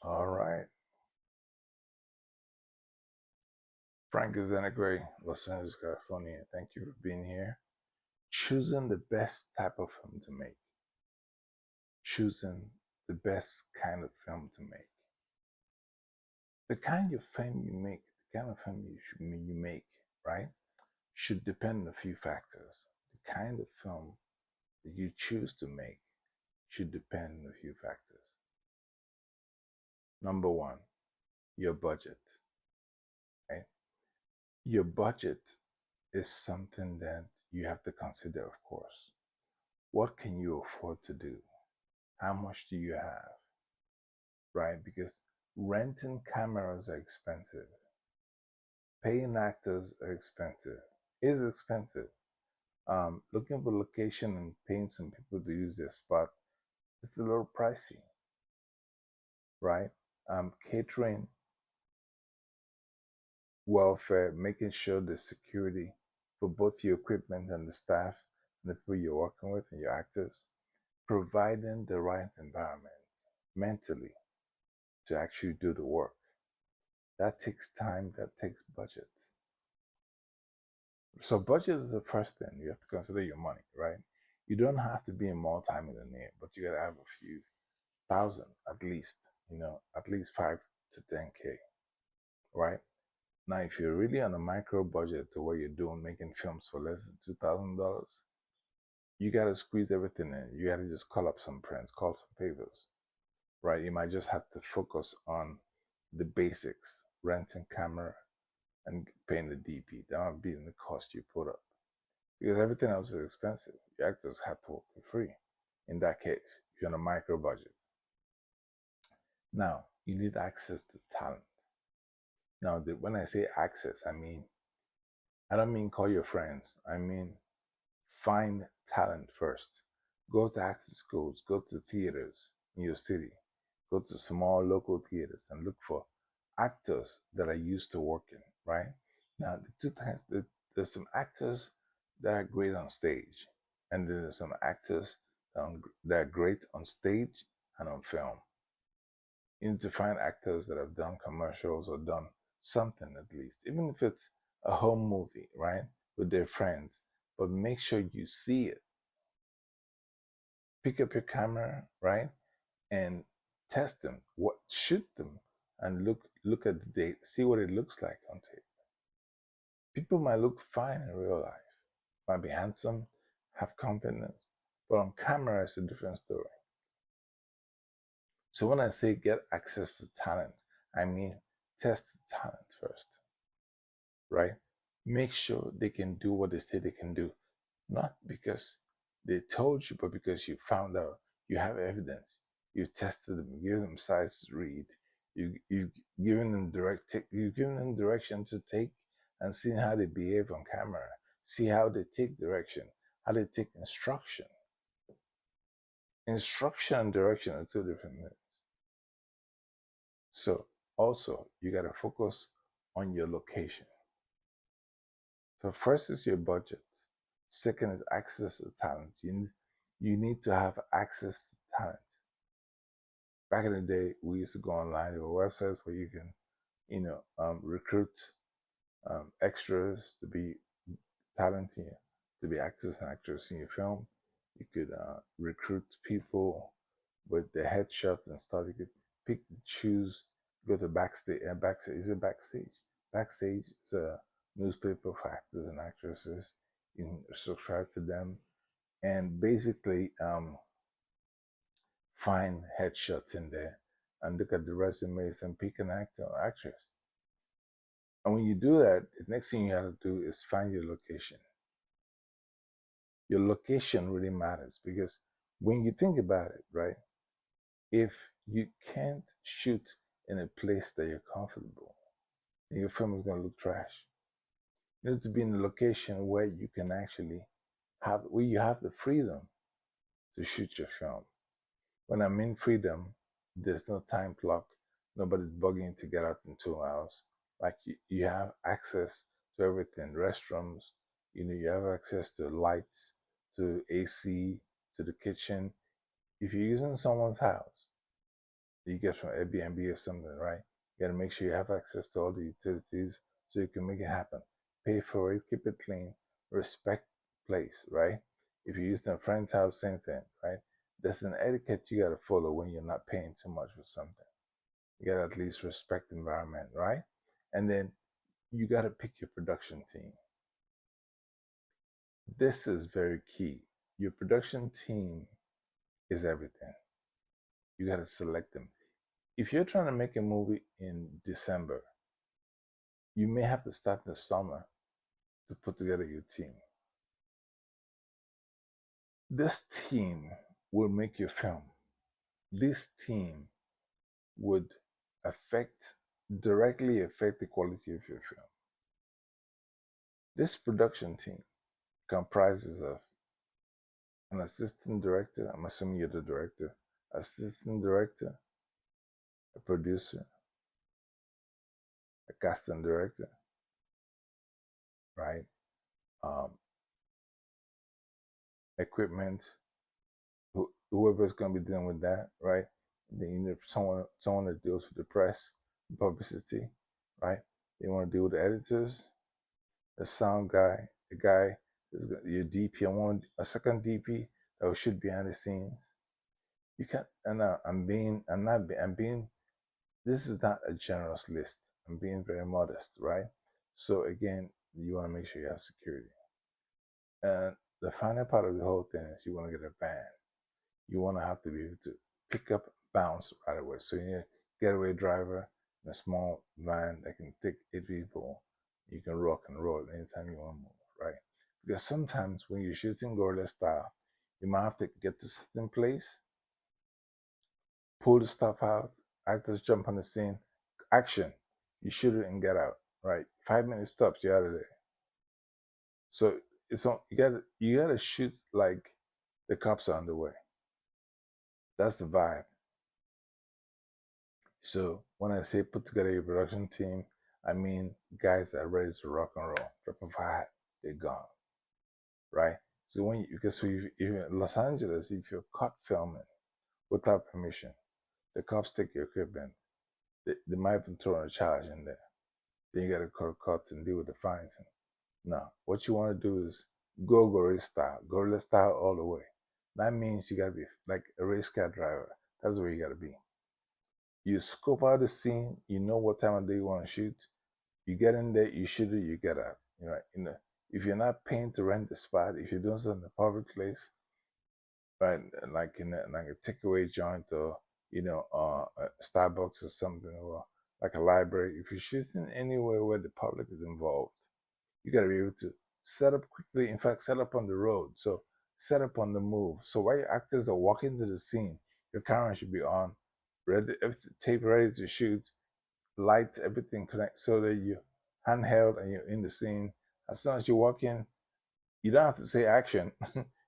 All right. Frank is in a great Los Angeles, California. Thank you for being here. Choosing the best type of film to make. Choosing the best kind of film to make. The kind of film you make, the kind of film you make, right, should depend on a few factors. The kind of film that you choose to make should depend on a few factors. Number one, your budget, right? Your budget is something that you have to consider, of course. What can you afford to do? How much do you have? Right? Because renting cameras are expensive. Paying actors are expensive. Is expensive. Looking for location and paying some people to use their spot, it's a little pricey, right? Catering, welfare, making sure the security for both your equipment and the staff and the people you're working with and your actors, providing the right environment mentally to actually do the work. That takes time, that takes budget. So budget is the first thing. You have to consider your money, right? You don't have to be a multi-millionaire, but you gotta have a few thousand at least, at least 5 to 10K, right? Now, if you're really on a micro budget to where you're doing making films for less than $2,000, you gotta squeeze everything in. You gotta just call up some friends, call some favors, right? You might just have to focus on the basics, renting camera and paying the DP. That might be the cost you put up. Because everything else is expensive. Your actors have to work for free. In that case, if you're on a micro budget. Now, you need access to talent. Now, when I say access, I don't mean call your friends. I mean, find talent first. Go to acting schools, go to theaters in your city, go to small local theaters and look for actors that are used to working, right? Now, the two types, there's some actors that are great on stage, and then there's some actors that are great on stage and on film. You need to find actors that have done commercials or done something at least, even if it's a home movie, right, with their friends, but make sure you see it. Pick up your camera, right, and test them, shoot them, and look at the date, see what it looks like on tape. People might look fine in real life, might be handsome, have confidence, but on camera it's a different story. So when I say get access to talent, I mean test the talent first, right? Make sure they can do what they say they can do, not because they told you, but because you found out, you have evidence, you tested them, you give them size to read, you you've given them direction to take, and seeing how they behave on camera, see how they take direction, how they take instruction. Instruction and direction are two different things. So also you got to focus on your location. So first is your budget. Second is access to talent. You need to have access to talent. Back in the day, we used to go online. There were websites where you can, recruit extras to be talented, to be actors and actresses in your film. You could recruit people with their headshots and stuff. You could pick, choose, go to backstage. Backstage is it backstage? Backstage is a newspaper for actors and actresses. You can subscribe to them and basically find headshots in there and look at the resumes and pick an actor or actress. And when you do that, the next thing you have to do is find your location. Your location really matters because when you think about it, right, if you can't shoot in a place that you're comfortable, then your film is going to look trash. You need to be in a location where you can actually where you have the freedom to shoot your film. When I mean freedom, there's no time clock. Nobody's bugging to get out in 2 hours. Like you have access to everything, restrooms, you have access to lights, to AC, to the kitchen. If you're using someone's house, you get from Airbnb or something, right? You got to make sure you have access to all the utilities so you can make it happen. Pay for it, keep it clean, respect place, right? If you use a friend's house, same thing, right? There's an etiquette you got to follow when you're not paying too much for something. You got to at least respect the environment, right? And then you got to pick your production team. This is very key. Your production team is everything. You got to select them. If you're trying to make a movie in December, you may have to start in the summer to put together your team. This team will make your film. This team would directly affect the quality of your film. This production team comprises of an assistant director, I'm assuming you're the director, assistant director, a producer, a casting director, right? Equipment, whoever's going to be dealing with that, right? Then you need someone that deals with the press, publicity, right? They want to deal with the editors, the sound guy, the guy, your DP. I want a second DP that should be behind the scenes. You can't. And I'm being. This is not a generous list. I'm being very modest, right? So again, you want to make sure you have security. And the final part of the whole thing is you want to get a van. You want to have to be able to pick up, bounce right away. So you need a getaway driver in a small van that can take 8 people. You can rock and roll anytime you want to move, right? Because sometimes when you're shooting guerrilla style, you might have to get to a certain place, pull the stuff out, actors jump on the scene, action. You shoot it and get out, right? 5 minutes stops, you're out of there. So it's on. You gotta shoot like the cops are on the way. That's the vibe. So when I say put together your production team, I mean guys that are ready to rock and roll. Drop of a hat, they're gone, right? So because if you're in Los Angeles, if you're caught filming without permission, the cops take your equipment. They might even throw a charge in there. Then you got to call courts and deal with the fines. Now, what you want to do is go guerrilla style all the way. That means you got to be like a race car driver. That's where you got to be. You scope out the scene. You know what time of day you want to shoot. You get in there, you shoot it, you get out. If you're not paying to rent the spot, if you're doing something in a public place, right, like in like a takeaway joint or a Starbucks or something, or like a library, if you're shooting anywhere where the public is involved, you got to be able to set up quickly. In fact, set up on the road. So set up on the move. So while your actors are walking to the scene, your camera should be on, ready, tape ready to shoot, lights, everything connect so that you handheld and you're in the scene. As soon as you walk in, you don't have to say action.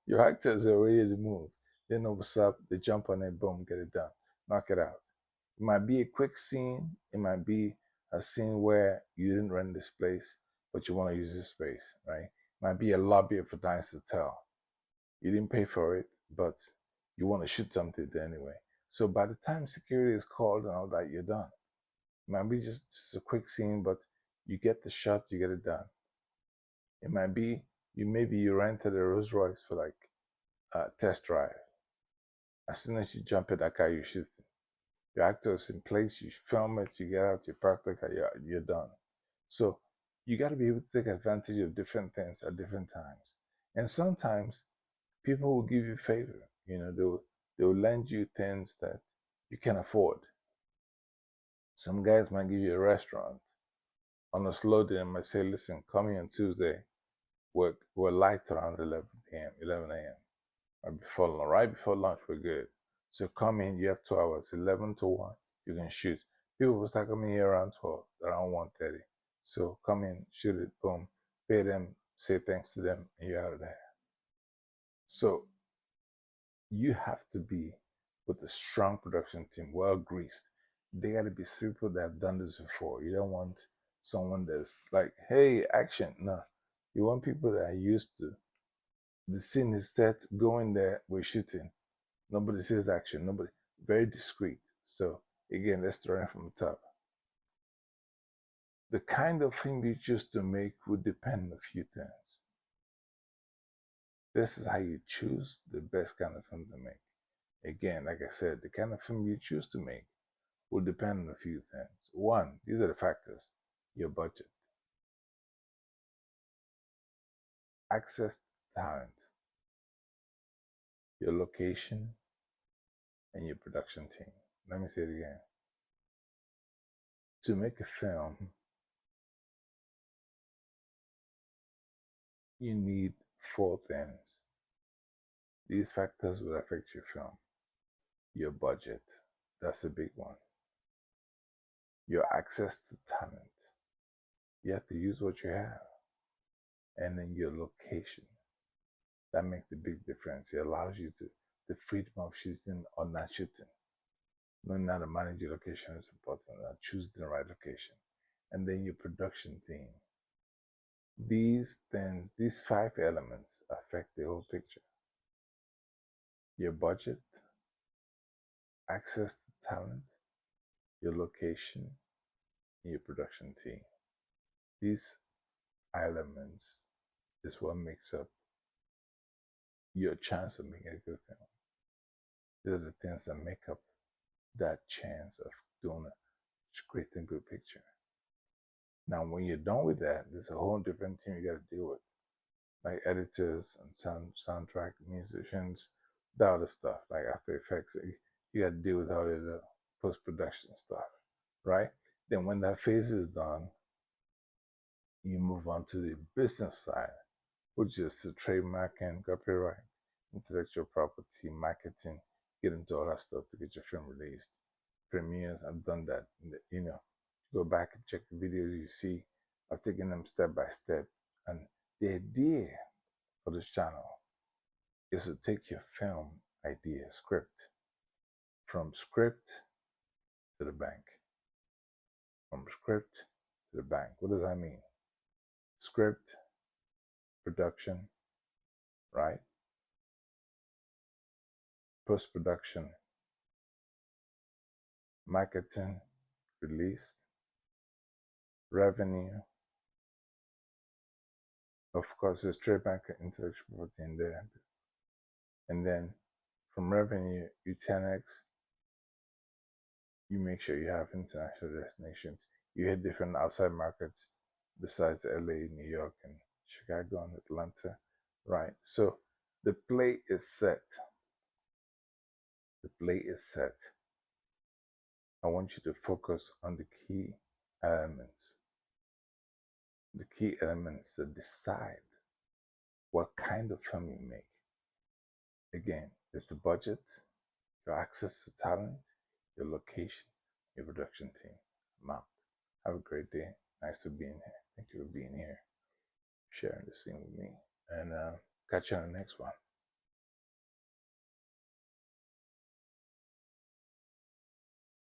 Your actors are ready to move. They know what's up. They jump on it, boom, get it done, knock it out. It might be a quick scene. It might be a scene where you didn't rent this place, but you want to use this space, right? It might be a lobby of a nice hotel. You didn't pay for it, but you want to shoot something there anyway. So by the time security is called and all that, you're done. It might be just a quick scene, but you get the shot, you get it done. It might be you rented a Rolls Royce for like a test drive. As soon as you jump in that car, you shoot it. Your actor's in place, you film it, you get out, you park the car, you're done. So you got to be able to take advantage of different things at different times. And sometimes people will give you favor. They'll lend you things that you can afford. Some guys might give you a restaurant. On a slow day, I might say, listen, come here on Tuesday. We're light around 11 p.m., 11 a.m. Right before lunch, we're good. So come in, you have 2 hours, 11 to 1, you can shoot. People will start coming here around 12, around 1:30. So come in, shoot it, boom, pay them, say thanks to them, and you're out of there. So you have to be with a strong production team, well greased. They got to be people that have done this before. You don't want someone that's like, hey, action. No, you want people that are used to the scene is set, go in there, we're shooting. Nobody says action, nobody, very discreet. So Again, let's start it from the top. The kind of film you choose to make would depend on a few things. This is how you choose the best kind of film to make. Again, like I said, the kind of film you choose to make will depend on a few things. One, these are the factors: your budget, access to talent, your location, and your production team. Let me say it again. To make a film, you need 4 things. These factors will affect your film. Your budget, that's a big one. Your access to talent, you have to use what you have. And then your location, that makes the big difference. It allows you the freedom of shooting or not shooting. Knowing how to manage your location is important, and choose the right location. And then your production team. These things, these 5 elements affect the whole picture. Your budget, access to talent, your location, and your production team. These elements is what makes up your chance of making a good film. These are the things that make up that chance of doing a great and good picture. Now, when you're done with that, there's a whole different team you got to deal with, like editors and soundtrack musicians, that other stuff, like After Effects. You got to deal with all the post-production stuff, right? Then when that phase is done, you move on to the business side, which is the trademarking, copyright, intellectual property, marketing, get into all that stuff to get your film released. Premieres, I've done that. Go back and check the videos you see. I've taken them step by step. And the idea for this channel is to take your film idea, script, from script to the bank. From script to the bank. What does that mean? Script, production, right? Post-production, marketing, release, revenue. Of course, there's trademark and intellectual property in there. And then from revenue, you 10x, you make sure you have international destinations. You hit different outside markets besides LA, New York, and Chicago, and Atlanta, right? So the play is set. The play is set. I want you to focus on the key elements. The key elements that decide what kind of film you make. Again, it's the budget, your access to talent, your location, your production team. I'm out. Have a great day. Nice to be in here. Thank you for being here, sharing this scene with me. And catch you on the next one.